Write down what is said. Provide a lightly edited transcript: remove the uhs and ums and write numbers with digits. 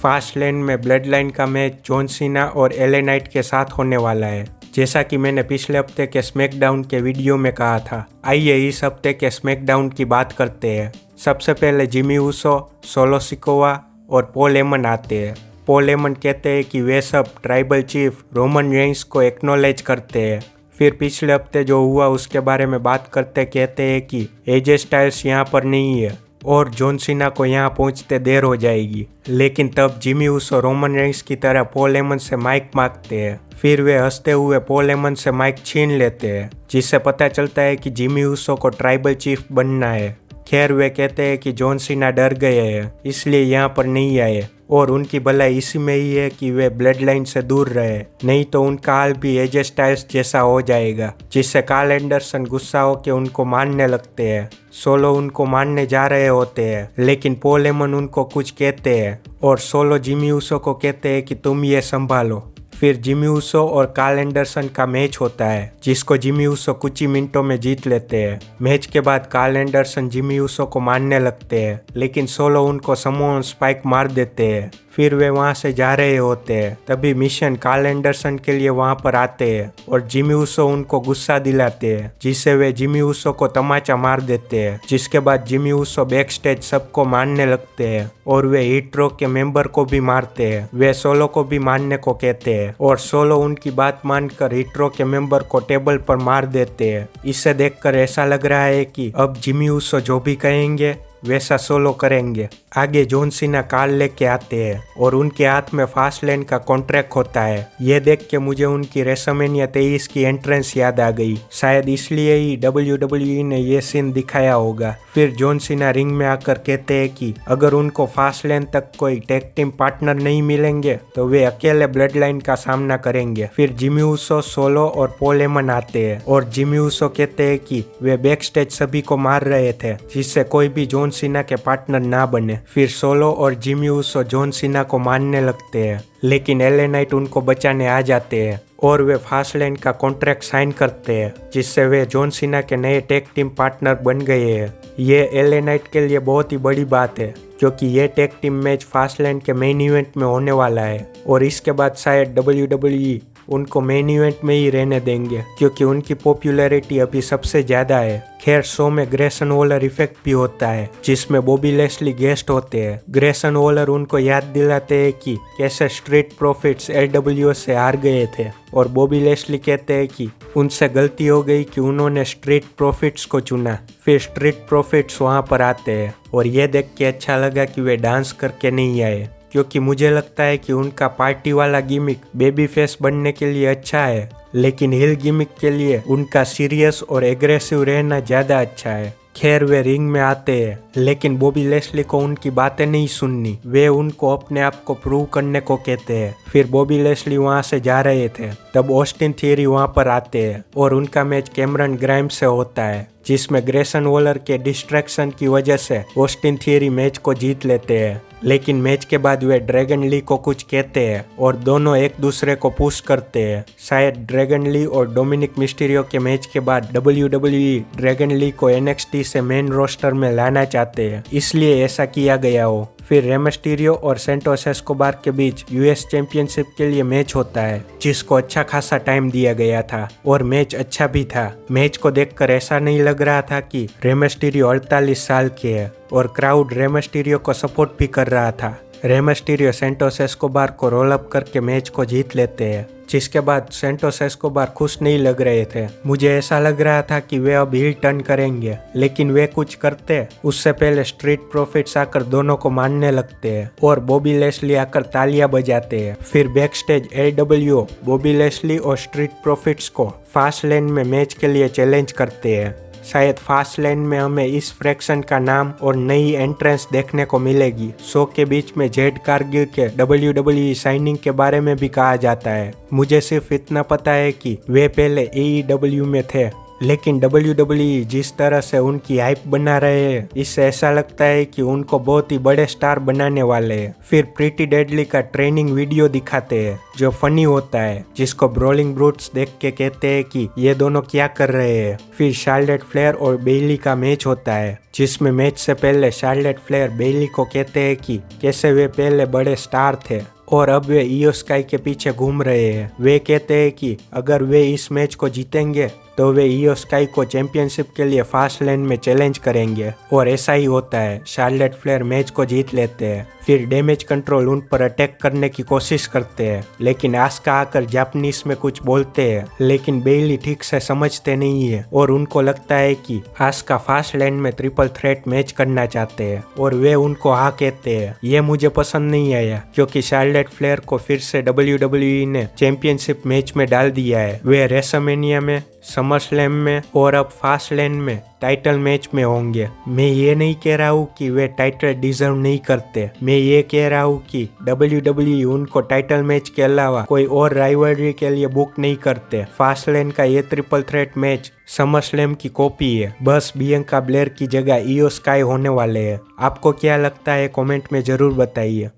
Fast lane में blood line का match John Cena और एले नाइट के साथ होने वाला है, जैसा कि मैंने पिछले हफ्ते के स्मैकडाउन के वीडियो में कहा था। आइए इस हफ्ते के स्मैकडाउन की बात करते हैं। सबसे पहले जिमी ऊसो, सोलो सिकोवा और पॉल हेमन आते हैं। पॉल हेमन कहते हैं कि वे सब ट्राइबल चीफ रोमन रेंस को एक्नॉलेज करते हैं। फिर पिछले हफ्ते जो हुआ उसके बारे में बात करते कहते हैं कि एजे स्टाइल्स यहाँ पर नहीं है और जॉन सीना को यहाँ पहुँचते देर हो जाएगी। लेकिन तब जिमी ऊसो रोमन रेंस की तरह पॉल हेमन से माइक मांगते हैं। फिर वे हंसते हुए पॉल हेमन से माइक छीन लेते हैं, जिससे पता चलता है कि जिमी ऊसो को ट्राइबल चीफ बनना है। खैर वे कहते हैं कि जॉन सीना डर गए हैं, इसलिए यहाँ पर नहीं आए और उनकी भलाई इसी में ही है कि वे ब्लड लाइन से दूर रहे, नहीं तो उनका हाल भी एजे स्टाइल्स जैसा हो जाएगा, जिससे कार्ल एंडरसन गुस्सा होकर उनको मारने लगते हैं। सोलो उनको मारने जा रहे होते हैं, लेकिन पॉल हेमन उनको कुछ कहते हैं और सोलो जिमी ऊसो को कहते हैं कि तुम ये संभालो। फिर जिमी ऊसो और कार्ल एंडरसन का मैच होता है, जिसको जिमी ऊसो कुछ ही मिनटों में जीत लेते हैं। मैच के बाद कार्ल एंडरसन जिमी ऊसो को मारने लगते हैं, लेकिन सोलो उनको समोन स्पाइक मार देते हैं। फिर वे वहां से जा रहे होते हैं, तभी मिशन कार्ल एंडरसन के लिए वहां पर आते हैं और जिमी ऊसो उनको गुस्सा दिलाते हैं, जिससे वे जिमी ऊसो को तमाचा मार देते हैं। जिसके बाद जिमी ऊसो बैक स्टेज सबको मारने लगते हैं और वे हिट रॉ के मेंबर को भी मारते हैं। वे सोलो को भी मारने को कहते हैं और सोलो उनकी बात मानकर हिट रॉ के मेंबर को टेबल पर मार देते हैं। इसे देखकर ऐसा लग रहा है कि अब जिमी ऊसो जो भी कहेंगे वैसा सोलो करेंगे। आगे जॉन सीना कार लेके आते हैं और उनके हाथ में फास्ट लेन का कॉन्ट्रैक्ट होता है। ये देख के मुझे उनकी रेसलमेनिया 23 की एंट्रेंस याद आ गई। शायद इसलिए ही WWE ने ये सीन दिखाया होगा। फिर जॉन सीना रिंग में आकर कहते हैं कि अगर उनको फास्ट लेन तक कोई टैग टीम पार्टनर नहीं मिलेंगे तो वे अकेले ब्लड लाइन का सामना करेंगे। फिर जिमी ऊसो, सोलो और पॉल हेमन आते हैं और जिमी ऊसो कहते हैं कि वे बैक स्टेज सभी को मार रहे थे, जिससे कोई भी जॉन सीना के पार्टनर ना बने। फिर सोलो और जिमी ऊसो जॉन सीना को मारने लगते हैं, लेकिन एले नाइट उनको बचाने आ जाते हैं और वे फास्ट लेन का कॉन्ट्रैक्ट साइन करते हैं, जिससे वे जॉन सीना के नए टैग टीम पार्टनर बन गए हैं। ये एले नाइट के लिए बहुत ही बड़ी बात है, क्योंकि ये tag team match fast lane के मेन इवेंट में होने वाला है और इसके बाद शायद WWE उनको मेन इवेंट में ही रहने देंगे, क्योंकि उनकी पॉपुलैरिटी अभी सबसे ज्यादा है। खैर शो में ग्रेसन वॉलर इफेक्ट भी होता है, जिसमें बॉबी लेस्ली गेस्ट होते हैं। ग्रेसन वॉलर उनको याद दिलाते हैं कि कैसे स्ट्रीट प्रॉफिट्स LWO से हार गए थे और बॉबी लेस्ली कहते हैं कि उनसे गलती हो गई कि उन्होंने स्ट्रीट प्रॉफिट्स को चुना। फिर स्ट्रीट प्रॉफिट्स वहां पर आते हैं और ये देख के अच्छा लगा कि वे डांस करके नहीं आए, क्योंकि मुझे लगता है कि उनका पार्टी वाला गिमिक बेबी फेस बनने के लिए अच्छा है, लेकिन हिल गिमिक के लिए उनका सीरियस और एग्रेसिव रहना ज्यादा अच्छा है। खैर वे रिंग में आते हैं, लेकिन बॉबी लेस्ली को उनकी बातें नहीं सुननी। वे उनको अपने आप को प्रूव करने को कहते हैं। फिर बॉबी लेस्ली वहां से जा रहे थे, तब ऑस्टिन थियरी वहां पर आते हैं और उनका मैच कैमरन ग्राइम्स से होता है, जिसमें ग्रेसन वॉलर के डिस्ट्रैक्शन की वजह से ऑस्टिन थियरी मैच को जीत लेते हैं। लेकिन मैच के बाद वे ड्रैगन ली को कुछ कहते हैं और दोनों एक दूसरे को पुश करते हैं। शायद ड्रैगन ली और डोमिनिक मिस्टीरियो के मैच के बाद WWE ड्रैगन ली को NXT से मेन रोस्टर में लाना चाहते हैं, इसलिए ऐसा किया गया हो। फिर रे मिस्टीरियो और सेंटोस एस्कोबार के बीच US चैंपियनशिप के लिए मैच होता है, जिसको अच्छा खासा टाइम दिया गया था और मैच अच्छा भी था। मैच को देखकर ऐसा नहीं लग रहा था कि रे मिस्टीरियो 48 साल के है और क्राउड रे मिस्टीरियो को सपोर्ट भी कर रहा था। रे मिस्टीरियो सेंटोस एस्कोबार को रोल अप करके मैच को जीत लेते हैं, जिसके बाद सेंटोस एस्कोबार खुश नहीं लग रहे थे। मुझे ऐसा लग रहा था कि वे अब हील टर्न करेंगे, लेकिन वे कुछ करते उससे पहले स्ट्रीट प्रॉफिट्स आकर दोनों को मारने लगते हैं और बॉबी लेस्ली आकर तालियां बजाते हैं। फिर back stage LWO Bobby Lashley और स्ट्रीट प्रॉफिट्स को फास्ट लेन में मैच के लिए चैलेंज करते हैं। शायद फास्ट लेन में हमें इस फ्रैक्शन का नाम और नई एंट्रेंस देखने को मिलेगी। शो के बीच में जेड कारगिल के WWE साइनिंग के बारे में भी कहा जाता है। मुझे सिर्फ इतना पता है कि वे पहले AEW में थे, लेकिन WWE जिस तरह से उनकी हाइप बना रहे हैं, इससे ऐसा लगता है कि उनको बहुत ही बड़े स्टार बनाने वाले हैं। फिर प्रीटी डेडली का ट्रेनिंग वीडियो दिखाते हैं जो फनी होता है, जिसको ब्रोलिंग ब्रूट्स देख के कहते हैं कि ये दोनों क्या कर रहे हैं। फिर शार्लेट फ्लेयर और बेली का मैच होता है, जिसमें मैच से पहले शार्लेट फ्लेयर बेली को कहते हैं कि कैसे वे पहले बड़े स्टार थे और अब वे इयो स्काई के पीछे घूम रहे हैं। वे कहते हैं कि अगर वे इस मैच को जीतेंगे तो वे इयो स्काई को चैंपियनशिप के लिए फास्ट लेन में चैलेंज करेंगे, और ऐसा ही होता है। शार्लेट फ्लेयर मैच को जीत लेते हैं। फिर डैमेज कंट्रोल उन पर अटैक करने की कोशिश करते हैं, लेकिन आस्का आकर जापानीज में कुछ बोलते हैं, लेकिन बेली ठीक से समझते नहीं है और उनको लगता है कि आस्का फास्ट लेन में ट्रिपल थ्रेट मैच करना चाहते हैं और वे उनको हाँ कहते हैं। ये मुझे पसंद नहीं आया क्योंकि शार्लेट फ्लेयर को फिर से WWE ने चैंपियनशिप मैच में डाल दिया है। वे रेसलमेनिया में, समर स्लैम में और अब फास्ट लेन में टाइटल मैच में होंगे। मैं ये नहीं कह रहा हूँ कि वे टाइटल डिजर्व नहीं करते, मैं ये कह रहा हूँ कि WWE उनको टाइटल मैच के अलावा कोई और राइवलरी के लिए बुक नहीं करते। फास्ट लेन का ये triple threat match summer slam की कॉपी है, बस बियंका ब्लेयर की जगह इयो स्काई होने वाले हैं। आपको क्या लगता है कमेंट में जरूर बताइए।